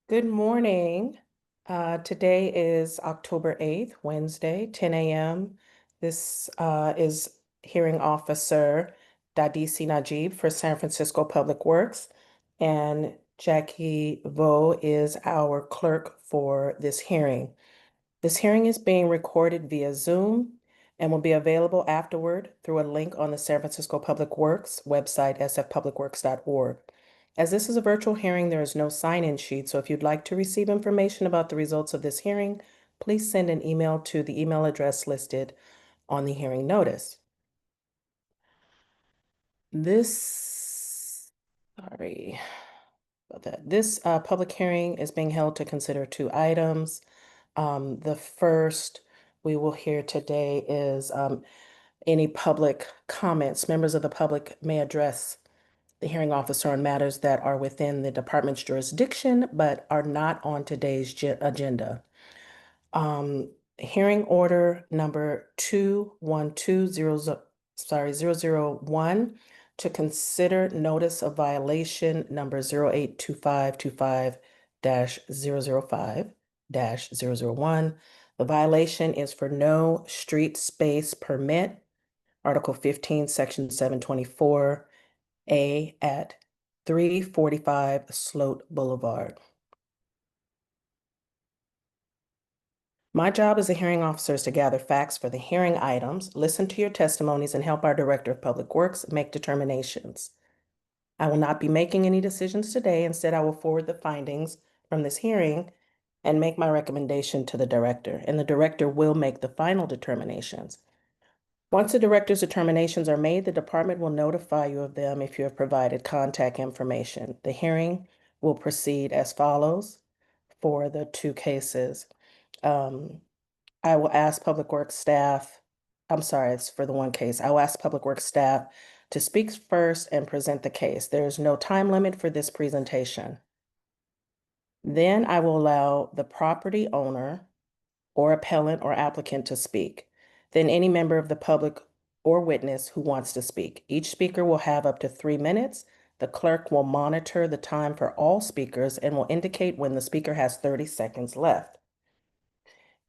Good morning. Today is October 8th, Wednesday, 10 a.m. This is Hearing Officer Dadisi Najib for San Francisco Public Works, and Jackie Vo is our clerk for this hearing. This hearing is being recorded via Zoom and will be available afterward through a link on the San Francisco Public Works website, sfpublicworks.org. As this is a virtual hearing, there is no sign-in sheet, so if you'd like to receive information about the results of this hearing, please send an email to the email address listed on the hearing notice. Sorry about that. This public hearing is being held to consider two items. The first we will hear today is any public comments. Members of the public may address the hearing officer on matters that are within the department's jurisdiction but are not on today's agenda. Hearing order number 001 to consider notice of violation number 082525-005-001. The violation is for no street space permit, Article 15, Section 724A at 345 Sloat Boulevard. My job as a hearing officer is to gather facts for the hearing items, listen to your testimonies, and help our Director of Public Works make determinations. I will not be making any decisions today. Instead, I will forward the findings from this hearing and make my recommendation to the Director, and the Director will make the final determinations. Once the Director's determinations are made, the department will notify you of them if you have provided contact information. The hearing will proceed as follows for the two cases. I will ask Public Works staff, I'm sorry, it's for the one case. I will ask Public Works staff to speak first and present the case. There is no time limit for this presentation. Then I will allow the property owner or appellant or applicant to speak. Then any member of the public or witness who wants to speak. Each speaker will have up to 3 minutes. The clerk will monitor the time for all speakers and will indicate when the speaker has 30 seconds left.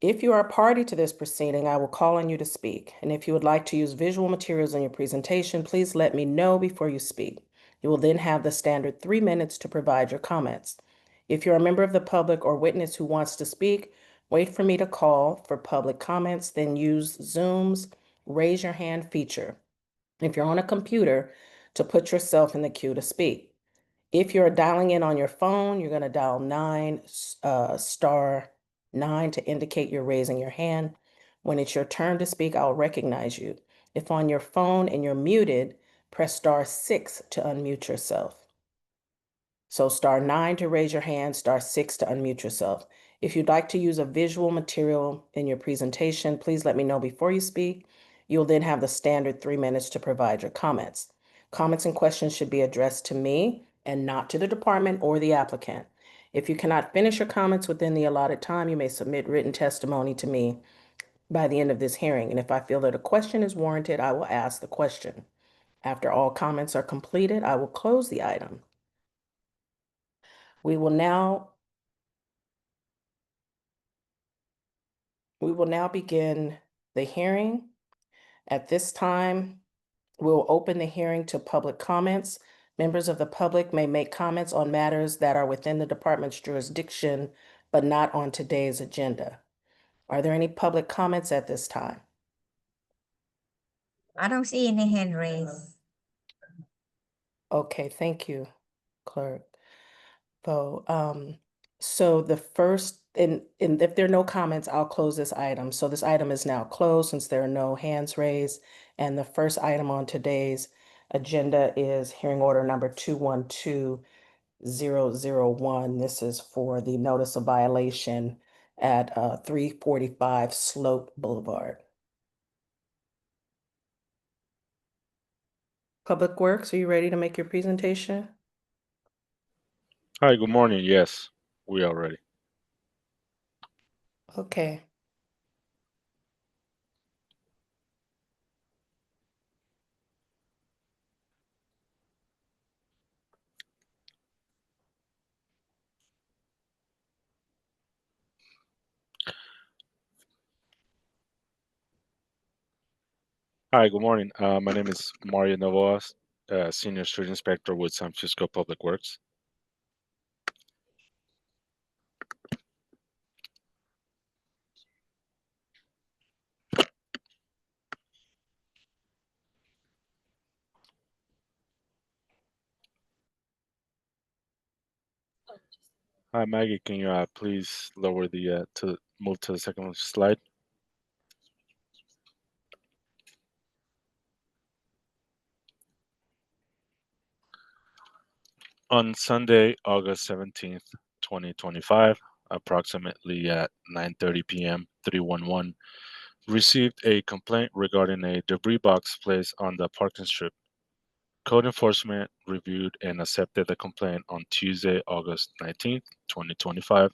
If you are a party to this proceeding, I will call on you to speak. And if you would like to use visual materials in your presentation, please let me know before you speak. You will then have the standard 3 minutes to provide your comments. If you're a member of the public or witness who wants to speak, wait for me to call for public comments, then use Zoom's raise your hand feature. If you're on a computer, to put yourself in the queue to speak. If you're dialing in on your phone, you're going to dial star 9 to indicate you're raising your hand. When it's your turn to speak, I'll recognize you. If on your phone and you're muted, press star 6 to unmute yourself. So star 9 to raise your hand, star 6 to unmute yourself. If you'd like to use a visual material in your presentation, please let me know before you speak. You'll then have the standard 3 minutes to provide your comments. Comments and questions should be addressed to me and not to the department or the applicant. If you cannot finish your comments within the allotted time, you may submit written testimony to me by the end of this hearing. And if I feel that a question is warranted, I will ask the question. After all comments are completed, I will close the item. We will now begin the hearing. At this time, we'll open the hearing to public comments. Members of the public may make comments on matters that are within the department's jurisdiction, but not on today's agenda. Are there any public comments at this time? I don't see any hand raised. Okay, thank you, Clerk. So the first, and if there are no comments, I'll close this item. So this item is now closed since there are no hands raised. And the first item on today's agenda is hearing order number 212001. This is for the notice of violation at 345 Sloat Boulevard. Public Works, are you ready to make your presentation? Hi, good morning. Yes, we are ready. Okay. Hi, good morning. My name is Mario Novoa, Senior Street Inspector with San Francisco Public Works. Hi, Maggie. Can you please lower the to move to the second slide? On Sunday, August 17th, 2025, approximately at 9:30 p.m., 311 received a complaint regarding a debris box placed on the parking strip. Code enforcement reviewed and accepted the complaint on Tuesday, August 19th, 2025.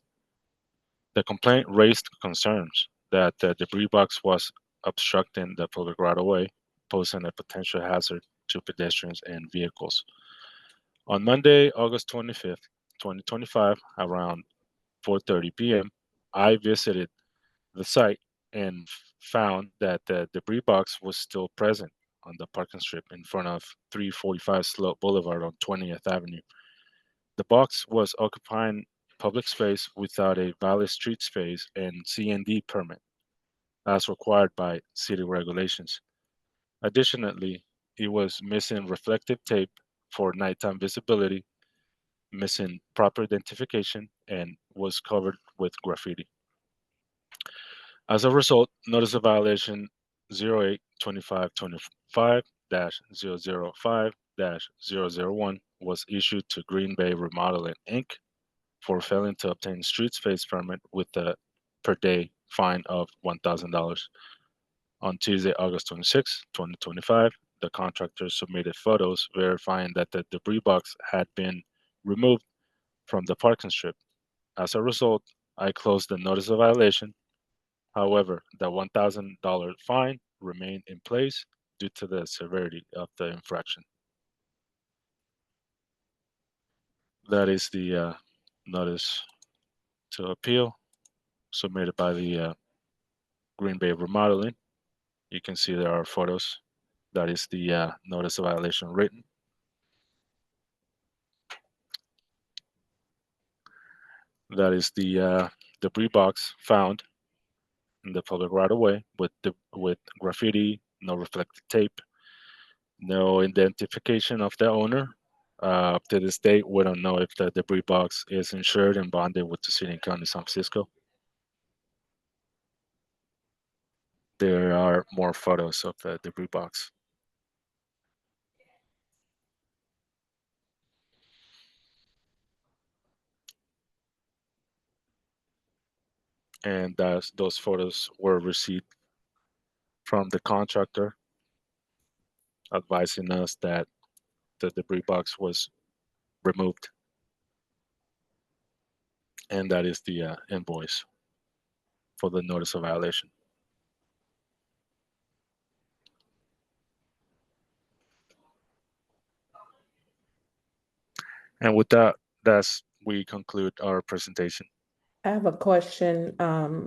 The complaint raised concerns that the debris box was obstructing the public right-of-way, posing a potential hazard to pedestrians and vehicles. On Monday, August 25th, 2025, around 4:30 p.m., I visited the site and found that the debris box was still present on the parking strip in front of 345 Sloat Boulevard on 20th Avenue. The box was occupying public space without a valid street space and C&D permit, as required by city regulations. Additionally, it was missing reflective tape for nighttime visibility, missing proper identification, and was covered with graffiti. As a result, notice of violation 08-2525-005-001 was issued to Green Bay Remodeling Inc. for failing to obtain street space permit with a per day fine of $1,000. On Tuesday, August 26, 2025, the contractor submitted photos verifying that the debris box had been removed from the parking strip. As a result, I closed the notice of violation. However, the $1,000 fine remained in place due to the severity of the infraction. That is the notice to appeal submitted by the Green Bay Remodeling. You can see there are photos. That is the notice of violation written. That is the debris box found in the public right of way with graffiti, no reflective tape, no identification of the owner. Up to this date, we don't know if the debris box is insured and bonded with the city and county of San Francisco. There are more photos of the debris box. And those photos were received from the contractor advising us that the debris box was removed. And that is the invoice for the notice of violation. And with that, we conclude our presentation. I have a question,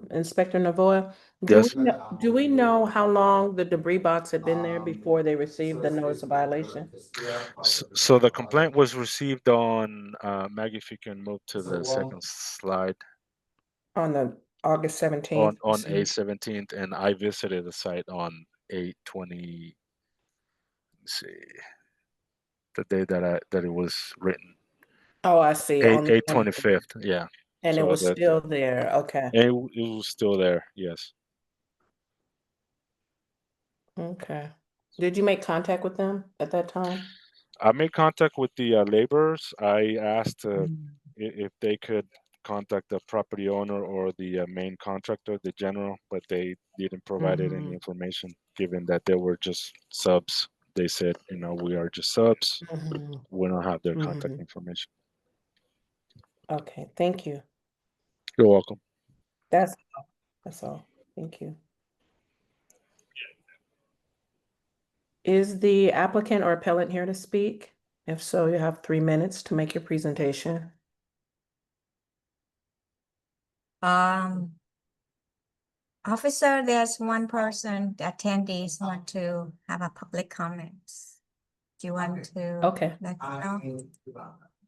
Inspector Novoa. Yes. Do we know how long the debris box had been there before they received the notice of violation? So the complaint was received on, Maggie, if you can move to the second slide, On the August 17th? on 8/17th, and I visited the site on 8/20, let's see, the day that it was written, Oh, I see, on the 8/25th, yeah. and it So was that, still there, okay, it was still there, yes. okay. Did you make contact with them at that time? I made contact with the laborers. I asked if they could contact the property owner or the main contractor, the general, but they didn't provide any information, given that they were just subs. They said, we are just subs. Mhm. We don't have their contact Mhm. information. Okay, thank you. You're welcome. That's all. Thank you. Is the applicant or appellant here to speak? If so, you have 3 minutes to make your presentation. Officer, there's one person, the attendees want to have a public comments. Do you want to? Okay. Let them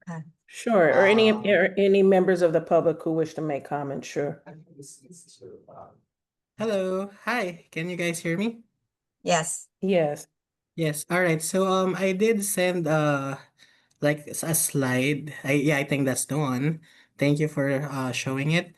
know? Sure, or any members of the public who wish to make comments, sure. Hello. Hi. Can you guys hear me? Yes, Yes. Yes. All right. So I did send like a slide. I think that's the one. Thank you for showing it.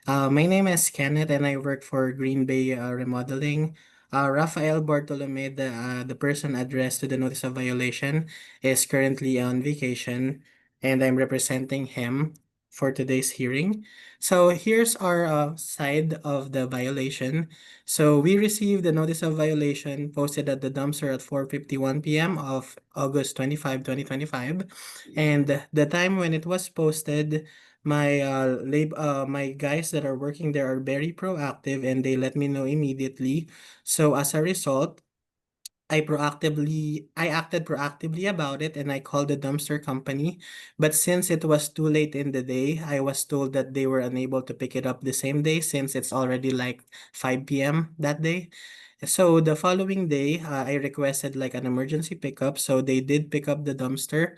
My name is Kenneth and I work for Green Bay Remodeling. Rafael Bartolome, the person addressed to the notice of violation, is currently on vacation, and I'm representing him for today's hearing. So here's our side of the violation. So we received the notice of violation posted at the dumpster at 4:51 p.m. of August 25, 2025. And the time when it was posted, my guys that are working there are very proactive and they let me know immediately. So as a result, I acted proactively about it and I called the dumpster company. But since it was too late in the day, I was told that they were unable to pick it up the same day since it's already like 5 p.m. that day. So the following day, I requested like an emergency pickup. So they did pick up the dumpster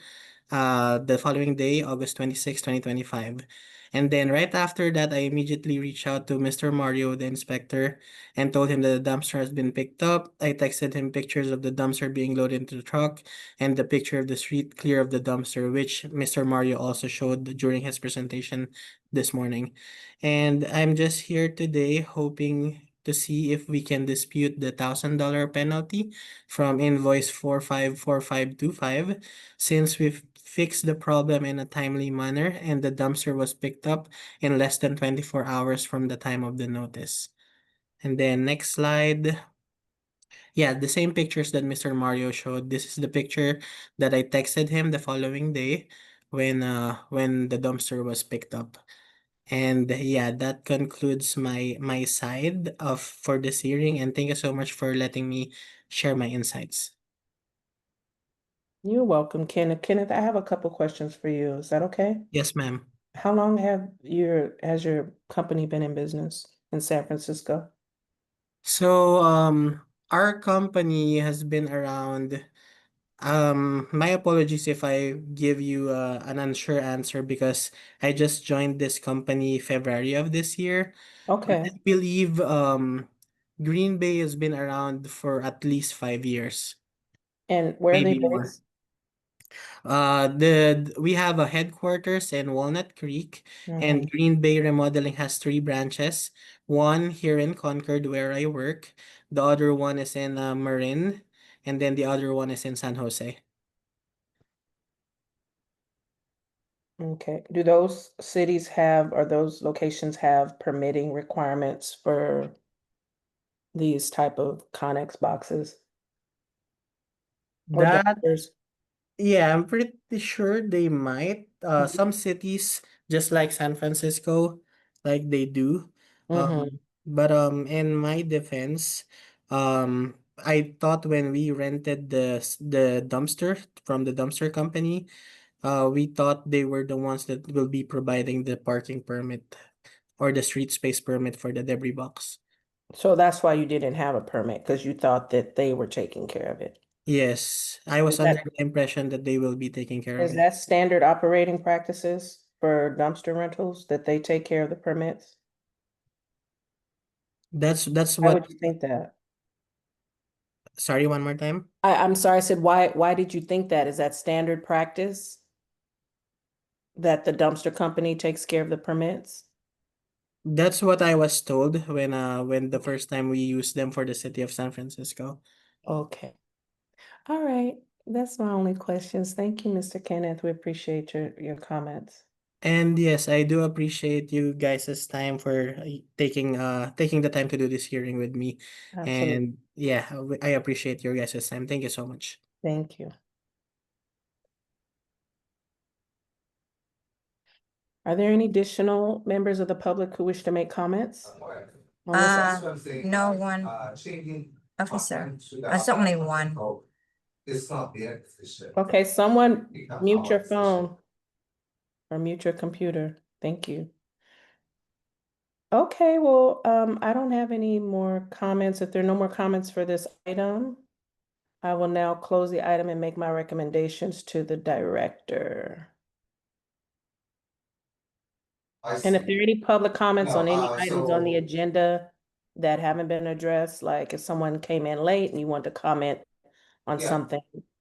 the following day, August 26, 2025. And then right after that, I immediately reached out to Mr. Mario, the inspector, and told him that the dumpster has been picked up. I texted him pictures of the dumpster being loaded into the truck and the picture of the street clear of the dumpster, which Mr. Mario also showed during his presentation this morning. And I'm just here today hoping to see if we can dispute the $1,000 penalty from invoice 454525 since we've fixed the problem in a timely manner and the dumpster was picked up in less than 24 hours from the time of the notice. And then next slide. Yeah, the same pictures that Mr. Mario showed. This is the picture that I texted him the following day when the dumpster was picked up. And yeah, that concludes my side of for this hearing, and thank you so much for letting me share my insights. You're welcome, Kenneth. Kenneth, I have a couple questions for you. Is that okay? Yes, ma'am. How long has your company been in business in San Francisco? So our company has been around. My apologies if I give you an unsure answer because I just joined this company February of this year. But Okay, I believe Green Bay has been around for at least 5 years, and where are they maybe more. based? We have a headquarters in Walnut Creek, and Mhm. Green Bay Remodeling has three branches. One here in Concord, where I work. The other one is in Marin, and then the other one is in San Jose. Okay, do those cities have, or those locations have permitting requirements for these type of Connex boxes or That dumpsters? Yeah, I'm pretty sure they might. Some cities, just like San Francisco, like they do. Mm-hmm. But in my defense, I thought when we rented the dumpster from the dumpster company, we thought they were the ones that will be providing the parking permit or the street space permit for the debris box. So that's why you didn't have a permit, because you thought that they were taking care of it. Yes, I was Is under that the impression that they will be taking care of is it. that standard operating practices for dumpster rentals, that they take care of the permits? That's Why what. would you think that? Sorry, one more time. I'm sorry, I said, why did you think that? Is that standard practice? That the dumpster company takes care of the permits? That's what I was told when the first time we used them for the city of San Francisco. Okay. All right. That's my only questions. Thank you, Mr. Kenneth. We appreciate your comments. And yes, I do appreciate you guys' time for taking the time to do this hearing with me. Absolutely. And yeah, I appreciate your guys' time. Thank you so much. Thank you. Are there any additional members of the public who wish to make comments on this? no one, officer, there's only one. Okay, someone mute your phone or mute your computer. Thank you. Okay, well, I don't have any more comments. If there are no more comments for this item, I will now close the item and make my recommendations to the director. And if there are any public comments No, on any items on the so- agenda that haven't been addressed, like if someone came in late and you want to comment on Yeah. something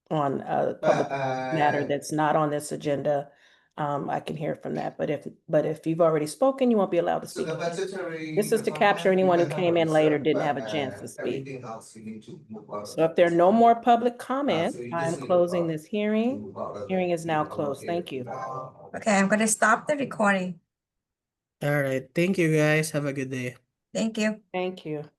on a public matter But, that's not on this agenda, I can hear from that. But if you've already spoken, you won't be allowed to so speak. the budgetary. This is to capture department, anyone we who can came have in a late or reserve, didn't but, have a chance to speak. Everything else we need to move on. So if there are no more public comments, so you I'm just need to closing vote. this hearing. Hearing is now closed. Thank you. Okay, I'm gonna stop the recording. All right. Thank you guys. Have a good day. Thank you. Thank you.